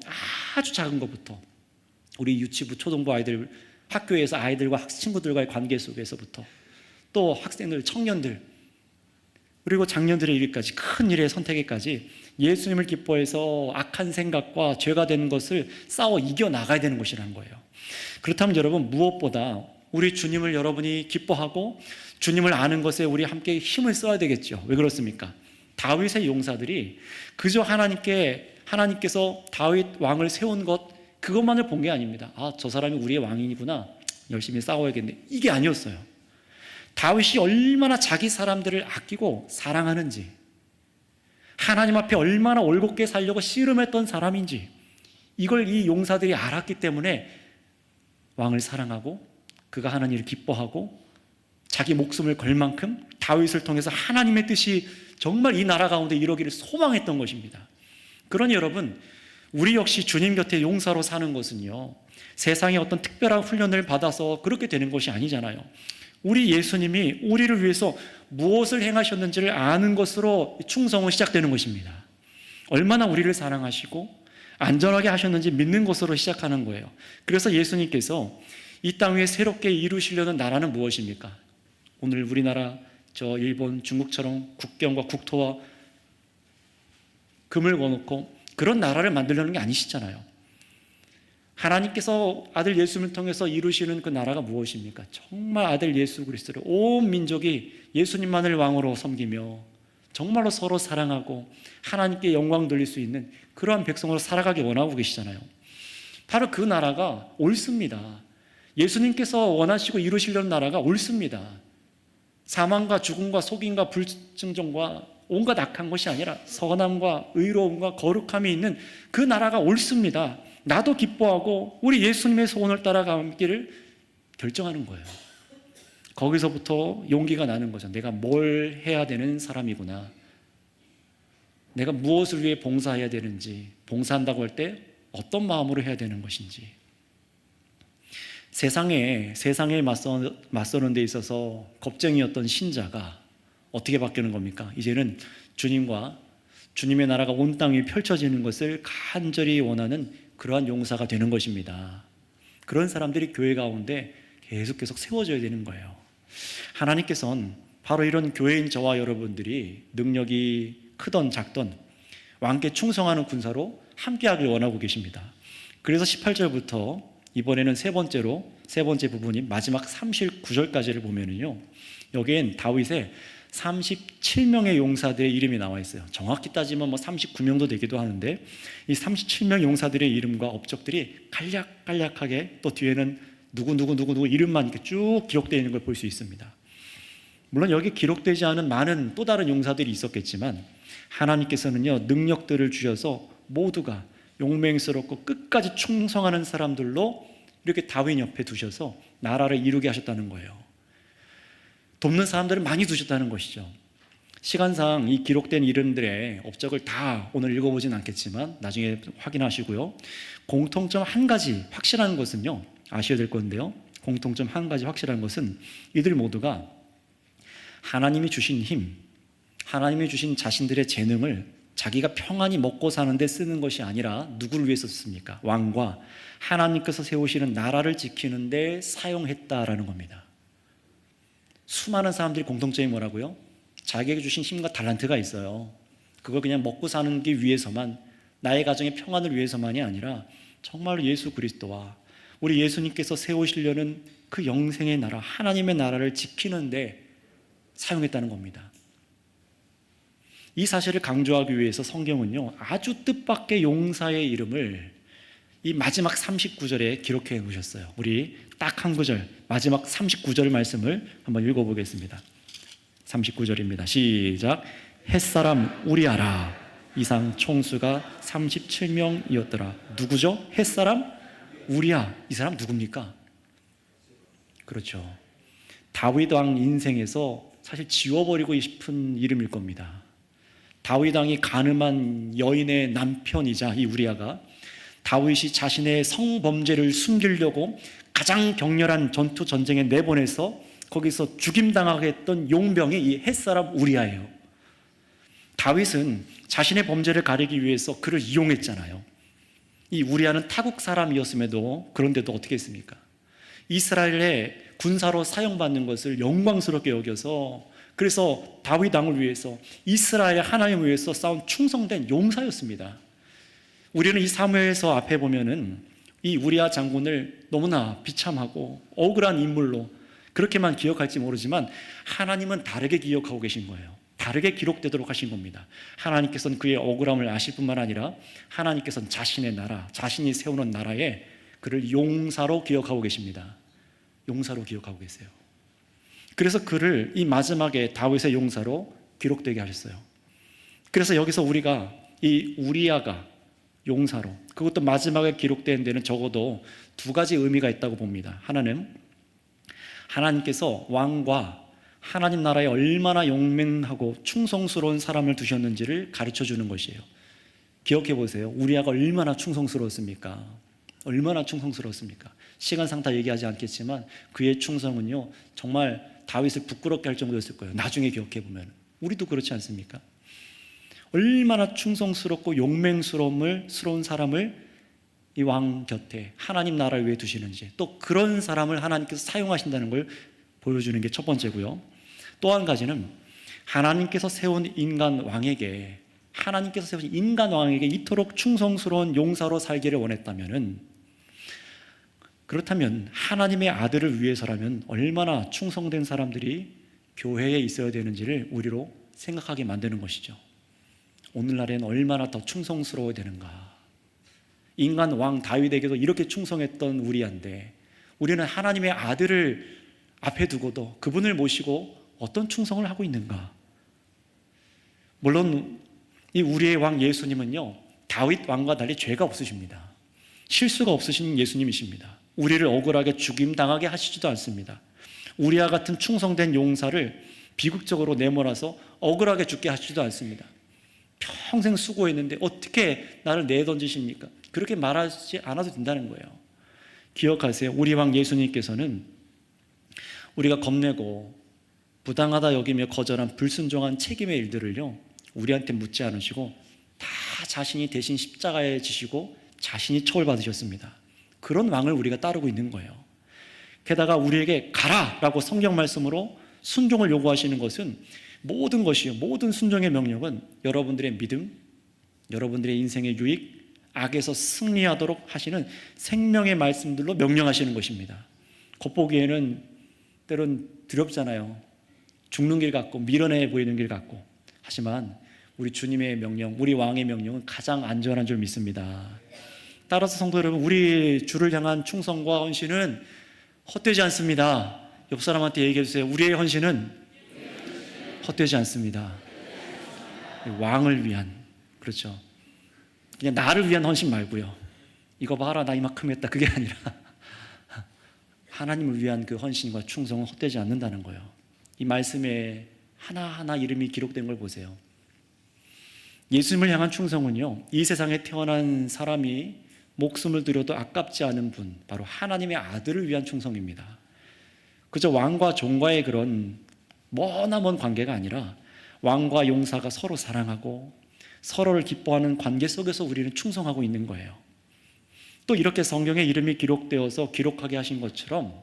아주 작은 것부터, 우리 유치부, 초등부 아이들, 학교에서 아이들과 친구들과의 관계 속에서부터, 또 학생들, 청년들, 그리고 장년들의 일까지, 큰 일의 선택에까지 예수님을 기뻐해서 악한 생각과 죄가 되는 것을 싸워 이겨나가야 되는 것이라는 거예요. 그렇다면 여러분, 무엇보다 우리 주님을 여러분이 기뻐하고 주님을 아는 것에 우리 함께 힘을 써야 되겠죠. 왜 그렇습니까? 다윗의 용사들이 그저 하나님께서 다윗 왕을 세운 것, 그것만을 본 게 아닙니다. 아, 저 사람이 우리의 왕이구나, 열심히 싸워야겠네, 이게 아니었어요. 다윗이 얼마나 자기 사람들을 아끼고 사랑하는지, 하나님 앞에 얼마나 올곧게 살려고 씨름했던 사람인지, 이걸 이 용사들이 알았기 때문에 왕을 사랑하고 그가 하는 일을 기뻐하고 자기 목숨을 걸 만큼 다윗을 통해서 하나님의 뜻이 정말 이 나라 가운데 이루어지기를 소망했던 것입니다. 그러니 여러분, 우리 역시 주님 곁에 용사로 사는 것은요, 세상에 어떤 특별한 훈련을 받아서 그렇게 되는 것이 아니잖아요. 우리 예수님이 우리를 위해서 무엇을 행하셨는지를 아는 것으로 충성은 시작되는 것입니다. 얼마나 우리를 사랑하시고 안전하게 하셨는지 믿는 것으로 시작하는 거예요. 그래서 예수님께서 이 땅 위에 새롭게 이루시려는 나라는 무엇입니까? 오늘 우리나라, 저 일본, 중국처럼 국경과 국토와 금을 거놓고 그런 나라를 만들려는 게 아니시잖아요. 하나님께서 아들 예수님을 통해서 이루시는 그 나라가 무엇입니까? 정말 아들 예수 그리스도를 온 민족이 예수님만을 왕으로 섬기며 정말로 서로 사랑하고 하나님께 영광 돌릴 수 있는 그러한 백성으로 살아가기 원하고 계시잖아요. 바로 그 나라가 옳습니다. 예수님께서 원하시고 이루시려는 나라가 옳습니다. 사망과 죽음과 속임과 불증정과 온갖 악한 것이 아니라 선함과 의로움과 거룩함이 있는 그 나라가 옳습니다. 나도 기뻐하고 우리 예수님의 소원을 따라가기를 결정하는 거예요. 거기서부터 용기가 나는 거죠. 내가 뭘 해야 되는 사람이구나, 내가 무엇을 위해 봉사해야 되는지, 봉사한다고 할 때 어떤 마음으로 해야 되는 것인지. 세상에 맞서는 데 있어서 겁쟁이였던 신자가 어떻게 바뀌는 겁니까? 이제는 주님과 주님의 나라가 온 땅에 펼쳐지는 것을 간절히 원하는 그러한 용사가 되는 것입니다. 그런 사람들이 교회 가운데 계속 세워져야 되는 거예요. 하나님께서는 바로 이런 교회인 저와 여러분들이 능력이 크던 작던 왕께 충성하는 군사로 함께하길 원하고 계십니다. 그래서 18절부터 이번에는 세 번째 부분인 마지막 39절까지를 보면은요, 여기엔 다윗의 37명의 용사들의 이름이 나와 있어요. 정확히 따지면 39명도 되기도 하는데, 이 37명 용사들의 이름과 업적들이 간략간략하게, 또 뒤에는 누구 이름만 이렇게 쭉 기록되어 있는 걸 볼 수 있습니다. 물론 여기 기록되지 않은 많은 또 다른 용사들이 있었겠지만, 하나님께서는요, 능력들을 주셔서 모두가 용맹스럽고 끝까지 충성하는 사람들로 이렇게 다윗 옆에 두셔서 나라를 이루게 하셨다는 거예요. 돕는 사람들을 많이 두셨다는 것이죠. 시간상 이 기록된 이름들의 업적을 다 오늘 읽어보진 않겠지만 나중에 확인하시고요. 공통점 한 가지 확실한 것은요, 아셔야 될 건데요, 공통점 한 가지 확실한 것은 이들 모두가 하나님이 주신 힘, 하나님이 주신 자신들의 재능을 자기가 평안히 먹고 사는데 쓰는 것이 아니라 누구를 위해서 썼습니까? 왕과 하나님께서 세우시는 나라를 지키는 데 사용했다라는 겁니다. 수많은 사람들이 공통점이 뭐라고요? 자기에게 주신 힘과 달란트가 있어요. 그걸 그냥 먹고 사는 게 위해서만, 나의 가정의 평안을 위해서만이 아니라 정말로 예수 그리스도와 우리 예수님께서 세우시려는 그 영생의 나라, 하나님의 나라를 지키는 데 사용했다는 겁니다. 이 사실을 강조하기 위해서 성경은요, 아주 뜻밖의 용사의 이름을 이 마지막 39절에 기록해 놓으셨어요. 우리 딱 한 구절, 마지막 39절 말씀을 한번 읽어보겠습니다. 39절입니다. 시작. 햇사람 우리아라. 이상 총수가 37명이었더라. 누구죠? 햇사람 우리아. 이 사람 누굽니까? 그렇죠. 다윗 왕 인생에서 사실 지워버리고 싶은 이름일 겁니다. 다윗 왕이 간음한 여인의 남편이자 이 우리아가 다윗이 자신의 성범죄를 숨기려고 가장 격렬한 전투 전쟁에 내보내서 거기서 죽임당하게 했던 용병이 이 햇사람 우리아예요. 다윗은 자신의 범죄를 가리기 위해서 그를 이용했잖아요. 이 우리아는 타국 사람이었음에도 그런데도 어떻게 했습니까? 이스라엘의 군사로 사용받는 것을 영광스럽게 여겨서 그래서 다윗 왕을 위해서 이스라엘 하나님을 위해서 싸운 충성된 용사였습니다. 우리는 이 사무엘서 앞에 보면은 이 우리아 장군을 너무나 비참하고 억울한 인물로 그렇게만 기억할지 모르지만 하나님은 다르게 기억하고 계신 거예요. 다르게 기록되도록 하신 겁니다. 하나님께서는 그의 억울함을 아실 뿐만 아니라 하나님께서는 자신의 나라, 자신이 세우는 나라에 그를 용사로 기억하고 계십니다. 용사로 기억하고 계세요. 그래서 그를 이 마지막에 다윗의 용사로 기록되게 하셨어요. 그래서 여기서 우리가 이 우리아가 용사로, 그것도 마지막에 기록된 데는 적어도 두 가지 의미가 있다고 봅니다. 하나는 하나님께서 왕과 하나님 나라에 얼마나 용맹하고 충성스러운 사람을 두셨는지를 가르쳐 주는 것이에요. 기억해 보세요. 우리아가 얼마나 충성스러웠습니까? 얼마나 충성스러웠습니까? 시간상 다 얘기하지 않겠지만 그의 충성은요 정말 다윗을 부끄럽게 할 정도였을 거예요. 나중에 기억해 보면 우리도 그렇지 않습니까? 얼마나 충성스럽고 용맹스러운 사람을 이 왕 곁에 하나님 나라를 위해 두시는지, 또 그런 사람을 하나님께서 사용하신다는 걸 보여주는 게 첫 번째고요. 또 한 가지는 하나님께서 세운 인간 왕에게 이토록 충성스러운 용사로 살기를 원했다면은, 그렇다면 하나님의 아들을 위해서라면 얼마나 충성된 사람들이 교회에 있어야 되는지를 우리로 생각하게 만드는 것이죠. 오늘날에는 얼마나 더 충성스러워야 되는가. 인간 왕 다윗에게도 이렇게 충성했던 우리인데 우리는 하나님의 아들을 앞에 두고도 그분을 모시고 어떤 충성을 하고 있는가. 물론 이 우리의 왕 예수님은요 다윗 왕과 달리 죄가 없으십니다. 실수가 없으신 예수님이십니다. 우리를 억울하게 죽임당하게 하시지도 않습니다. 우리와 같은 충성된 용사를 비극적으로 내몰아서 억울하게 죽게 하시지도 않습니다. 평생 수고했는데 어떻게 나를 내던지십니까? 그렇게 말하지 않아도 된다는 거예요. 기억하세요. 우리 왕 예수님께서는 우리가 겁내고 부당하다 여기며 거절한 불순종한 책임의 일들을요 우리한테 묻지 않으시고 다 자신이 대신 십자가에 지시고 자신이 처벌받으셨습니다. 그런 왕을 우리가 따르고 있는 거예요. 게다가 우리에게 가라라고 성경 말씀으로 순종을 요구하시는 것은 모든 것이요, 모든 순종의 명령은 여러분들의 믿음, 여러분들의 인생의 유익, 악에서 승리하도록 하시는 생명의 말씀들로 명령하시는 것입니다. 겉보기에는 때론 두렵잖아요. 죽는 길 같고 미련해 보이는 길 같고. 하지만 우리 주님의 명령, 우리 왕의 명령은 가장 안전한 줄 믿습니다. 따라서 성도 여러분, 우리 주를 향한 충성과 헌신은 헛되지 않습니다. 옆 사람한테 얘기해 주세요. 우리의 헌신은 헛되지 않습니다. 왕을 위한, 그렇죠. 그냥 나를 위한 헌신 말고요. 이거 봐라 나 이만큼 했다, 그게 아니라 하나님을 위한 그 헌신과 충성은 헛되지 않는다는 거예요. 이 말씀에 하나하나 이름이 기록된 걸 보세요. 예수님을 향한 충성은요 이 세상에 태어난 사람이 목숨을 들여도 아깝지 않은 분, 바로 하나님의 아들을 위한 충성입니다. 그저 왕과 종과의 그런 머나먼 관계가 아니라 왕과 용사가 서로 사랑하고 서로를 기뻐하는 관계 속에서 우리는 충성하고 있는 거예요. 또 이렇게 성경에 이름이 기록되어서 기록하게 하신 것처럼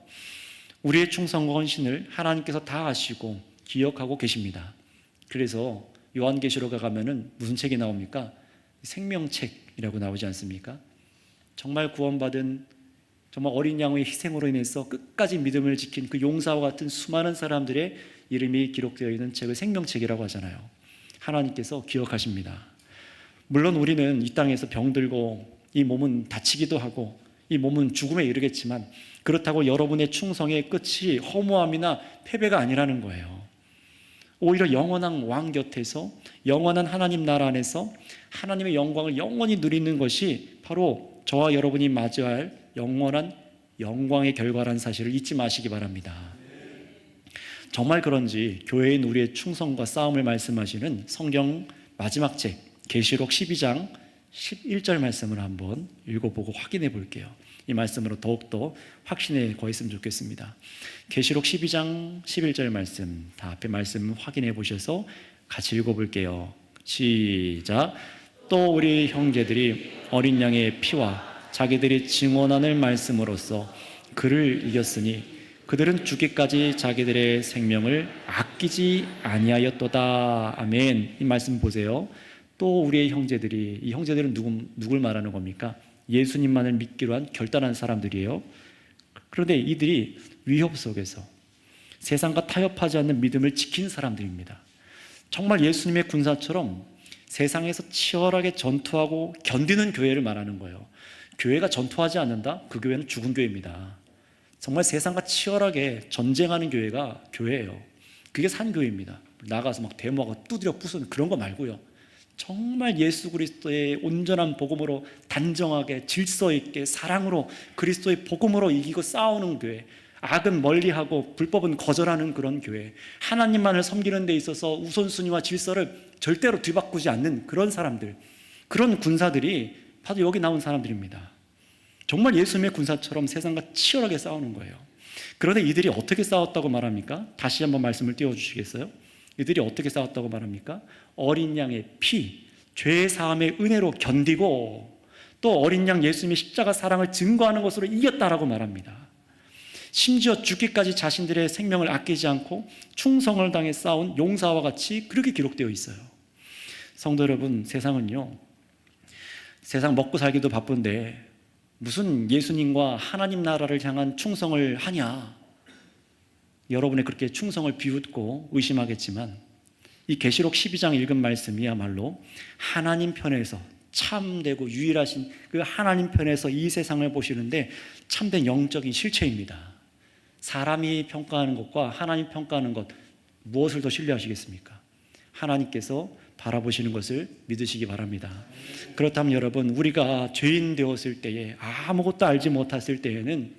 우리의 충성과 헌신을 하나님께서 다 아시고 기억하고 계십니다. 그래서 요한계시록에 가면은 무슨 책이 나옵니까? 생명책이라고 나오지 않습니까? 정말 구원받은 정말 어린 양의 희생으로 인해서 끝까지 믿음을 지킨 그 용사와 같은 수많은 사람들의 이름이 기록되어 있는 책을 생명책이라고 하잖아요. 하나님께서 기억하십니다. 물론 우리는 이 땅에서 병들고 이 몸은 다치기도 하고 이 몸은 죽음에 이르겠지만 그렇다고 여러분의 충성의 끝이 허무함이나 패배가 아니라는 거예요. 오히려 영원한 왕 곁에서 영원한 하나님 나라 안에서 하나님의 영광을 영원히 누리는 것이 바로 저와 여러분이 맞이할 영원한 영광의 결과라는 사실을 잊지 마시기 바랍니다. 정말 그런지 교회인 우리의 충성과 싸움을 말씀하시는 성경 마지막 책 계시록 12장 11절 말씀을 한번 읽어보고 확인해 볼게요. 이 말씀으로 더욱더 확신에 거했으면 좋겠습니다. 계시록 12장 11절 말씀, 다 앞에 말씀 확인해 보셔서 같이 읽어볼게요. 시작. 또 우리 형제들이 어린 양의 피와 자기들이 증언하는 말씀으로써 그를 이겼으니 그들은 죽기까지 자기들의 생명을 아끼지 아니하였도다. 아멘. 이 말씀 보세요. 또 우리의 형제들이, 이 형제들은 누굴 말하는 겁니까? 예수님만을 믿기로 한 결단한 사람들이에요. 그런데 이들이 위협 속에서 세상과 타협하지 않는 믿음을 지킨 사람들입니다. 정말 예수님의 군사처럼 세상에서 치열하게 전투하고 견디는 교회를 말하는 거예요. 교회가 전투하지 않는다? 그 교회는 죽은 교회입니다. 정말 세상과 치열하게 전쟁하는 교회가 교회예요. 그게 산교회입니다. 나가서 막 데모하고 두드려 부수는 그런 거 말고요. 정말 예수 그리스도의 온전한 복음으로 단정하게 질서 있게 사랑으로 그리스도의 복음으로 이기고 싸우는 교회, 악은 멀리하고 불법은 거절하는 그런 교회, 하나님만을 섬기는 데 있어서 우선순위와 질서를 절대로 뒤바꾸지 않는 그런 사람들, 그런 군사들이 바로 여기 나온 사람들입니다. 정말 예수님의 군사처럼 세상과 치열하게 싸우는 거예요. 그런데 이들이 어떻게 싸웠다고 말합니까? 다시 한번 말씀을 띄워주시겠어요? 이들이 어떻게 싸웠다고 말합니까? 어린 양의 피, 죄 사함의 은혜로 견디고 또 어린 양 예수님의 십자가 사랑을 증거하는 것으로 이겼다라고 말합니다. 심지어 죽기까지 자신들의 생명을 아끼지 않고 충성을 당해 싸운 용사와 같이 그렇게 기록되어 있어요. 성도 여러분, 세상은요, 세상 먹고 살기도 바쁜데 무슨 예수님과 하나님 나라를 향한 충성을 하냐? 여러분의 그렇게 충성을 비웃고 의심하겠지만 이 계시록 12장 읽은 말씀이야말로 하나님 편에서 참되고 유일하신 그 하나님 편에서 이 세상을 보시는데 참된 영적인 실체입니다. 사람이 평가하는 것과 하나님 평가하는 것, 무엇을 더 신뢰하시겠습니까? 하나님께서 바라보시는 것을 믿으시기 바랍니다. 그렇다면 여러분, 우리가 죄인 되었을 때에, 아무것도 알지 못했을 때에는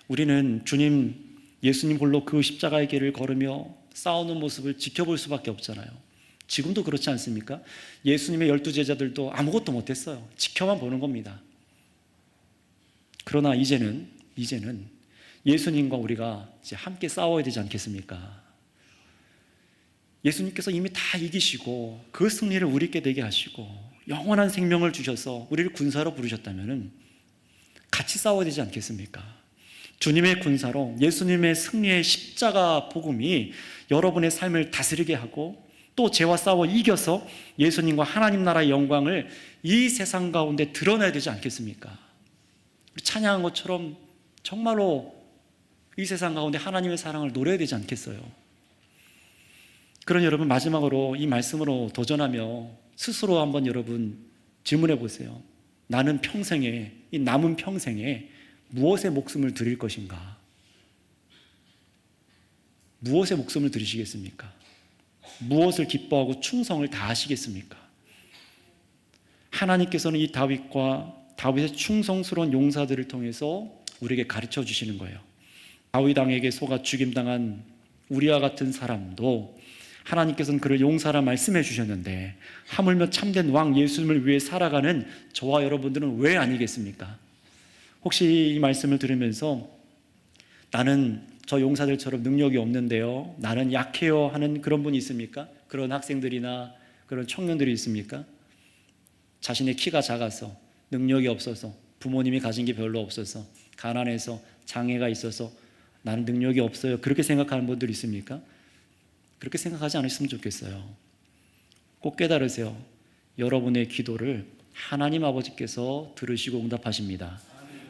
우리는 주님, 예수님 홀로 그 십자가의 길을 걸으며 싸우는 모습을 지켜볼 수밖에 없잖아요. 지금도 그렇지 않습니까? 예수님의 12제자들도 아무것도 못했어요. 지켜만 보는 겁니다. 그러나 이제는 예수님과 우리가 이제 함께 싸워야 되지 않겠습니까? 예수님께서 이미 다 이기시고 그 승리를 우리께 되게 하시고 영원한 생명을 주셔서 우리를 군사로 부르셨다면 같이 싸워야 되지 않겠습니까? 주님의 군사로 예수님의 승리의 십자가 복음이 여러분의 삶을 다스리게 하고 또 죄와 싸워 이겨서 예수님과 하나님 나라의 영광을 이 세상 가운데 드러내야 되지 않겠습니까? 찬양한 것처럼 정말로 이 세상 가운데 하나님의 사랑을 노려야 되지 않겠어요? 그런 여러분, 마지막으로 이 말씀으로 도전하며 스스로 한번 여러분 질문해 보세요. 나는 평생에, 이 남은 평생에 무엇에 목숨을 드릴 것인가? 무엇에 목숨을 드리시겠습니까? 무엇을 기뻐하고 충성을 다하시겠습니까? 하나님께서는 이 다윗의 충성스러운 용사들을 통해서 우리에게 가르쳐 주시는 거예요. 다윗 왕에게 속아 죽임당한 우리와 같은 사람도 하나님께서는 그를 용사라 말씀해 주셨는데 하물며 참된 왕 예수님을 위해 살아가는 저와 여러분들은 왜 아니겠습니까? 혹시 이 말씀을 들으면서 나는 저 용사들처럼 능력이 없는데요, 나는 약해요 하는 그런 분이 있습니까? 그런 학생들이나 그런 청년들이 있습니까? 자신의 키가 작아서, 능력이 없어서, 부모님이 가진 게 별로 없어서, 가난해서, 장애가 있어서 나는 능력이 없어요, 그렇게 생각하는 분들 있습니까? 그렇게 생각하지 않으셨으면 좋겠어요. 꼭 깨달으세요. 여러분의 기도를 하나님 아버지께서 들으시고 응답하십니다.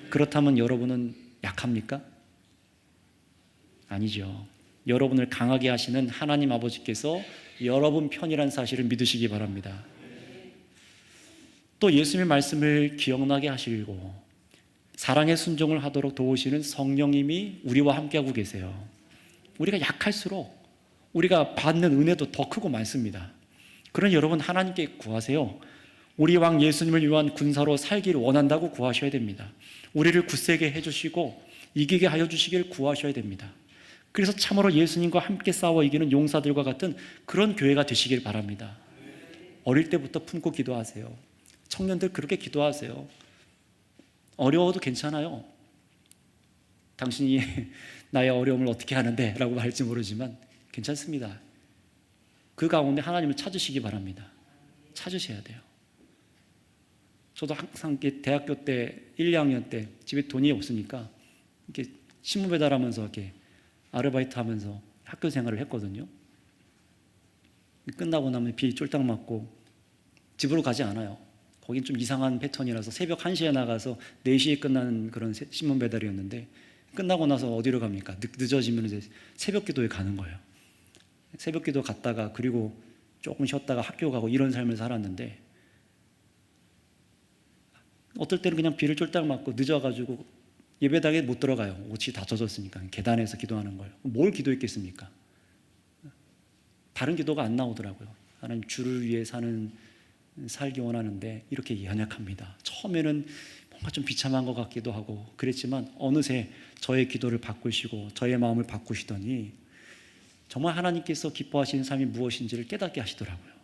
그렇다면 여러분은 약합니까? 아니죠. 여러분을 강하게 하시는 하나님 아버지께서 여러분 편이라는 사실을 믿으시기 바랍니다. 또 예수님의 말씀을 기억나게 하시고 사랑의 순종을 하도록 도우시는 성령님이 우리와 함께하고 계세요. 우리가 약할수록 우리가 받는 은혜도 더 크고 많습니다. 그러니 여러분 하나님께 구하세요. 우리 왕 예수님을 위한 군사로 살기를 원한다고 구하셔야 됩니다. 우리를 굳세게 해주시고 이기게 하여 주시길 구하셔야 됩니다. 그래서 참으로 예수님과 함께 싸워 이기는 용사들과 같은 그런 교회가 되시길 바랍니다. 어릴 때부터 품고 기도하세요. 청년들 그렇게 기도하세요. 어려워도 괜찮아요. 당신이 나의 어려움을 어떻게 하는데? 라고 할지 모르지만 괜찮습니다. 그 가운데 하나님을 찾으시기 바랍니다. 찾으셔야 돼요. 저도 항상 대학교 때 1, 2학년 때 집에 돈이 없으니까 이렇게 신문 배달하면서 이렇게 아르바이트 하면서 학교 생활을 했거든요. 끝나고 나면 비 쫄딱 맞고 집으로 가지 않아요. 거긴 좀 이상한 패턴이라서 새벽 1시에 나가서 4시에 끝나는 그런 신문 배달이었는데 끝나고 나서 어디로 갑니까? 늦어지면 이제 새벽 기도에 가는 거예요. 새벽 기도 갔다가 그리고 조금 쉬었다가 학교 가고 이런 삶을 살았는데 어떨 때는 그냥 비를 쫄딱 맞고 늦어가지고 예배당에 못 들어가요. 옷이 다 젖었으니까 계단에서 기도하는 거예요. 뭘 기도했겠습니까? 다른 기도가 안 나오더라고요. 하나님 주를 위해 살기 원하는데 이렇게 연약합니다. 처음에는 뭔가 좀 비참한 것 같기도 하고 그랬지만 어느새 저의 기도를 바꾸시고 저의 마음을 바꾸시더니 정말 하나님께서 기뻐하시는 삶이 무엇인지를 깨닫게 하시더라고요.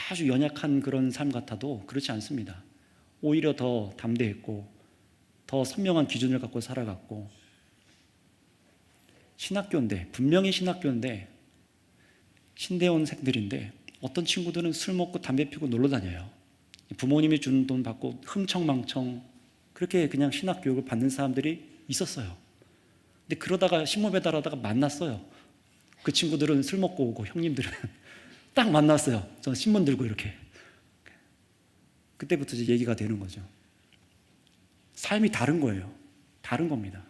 아주 연약한 그런 삶 같아도 그렇지 않습니다. 오히려 더 담대했고 더 선명한 기준을 갖고 살아갔고 분명히 신학교인데 신대원생들인데 어떤 친구들은 술 먹고 담배 피우고 놀러 다녀요. 부모님이 주는 돈 받고 흥청망청 그렇게 그냥 신학교육을 받는 사람들이 있었어요. 근데 그러다가 신문 배달하다가 만났어요. 그 친구들은 술 먹고 오고 형님들은 딱 만났어요. 저는 신문 들고 이렇게. 그때부터 이제 얘기가 되는 거죠. 삶이 다른 거예요. 다른 겁니다.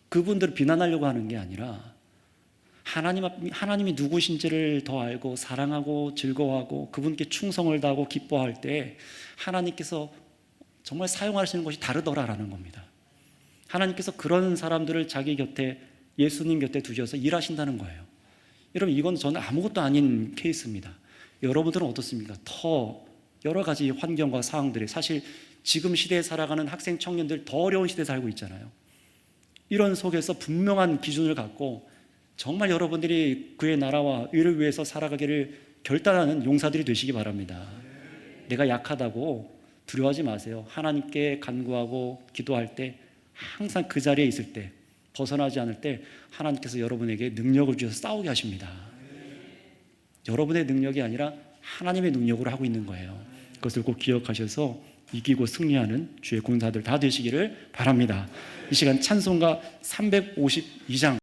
그분들을 비난하려고 하는 게 아니라 하나님이 누구신지를 더 알고 사랑하고 즐거워하고 그분께 충성을 다하고 기뻐할 때 하나님께서 정말 사용하시는 것이 다르더라라는 겁니다. 하나님께서 그런 사람들을 자기 곁에 예수님 곁에 두셔서 일하신다는 거예요. 여러분 이건 저는 아무것도 아닌 케이스입니다. 여러분들은 어떻습니까? 더 여러 가지 환경과 상황들이 사실 지금 시대에 살아가는 학생 청년들 더 어려운 시대에 살고 있잖아요. 이런 속에서 분명한 기준을 갖고 정말 여러분들이 그의 나라와 의를 위해서 살아가기를 결단하는 용사들이 되시기 바랍니다. 내가 약하다고 두려워하지 마세요. 하나님께 간구하고 기도할 때 항상 그 자리에 있을 때 벗어나지 않을 때 하나님께서 여러분에게 능력을 주셔서 싸우게 하십니다. 여러분의 능력이 아니라 하나님의 능력으로 하고 있는 거예요. 그것을 꼭 기억하셔서 이기고 승리하는 주의 군사들 다 되시기를 바랍니다. 이 시간 찬송가 352장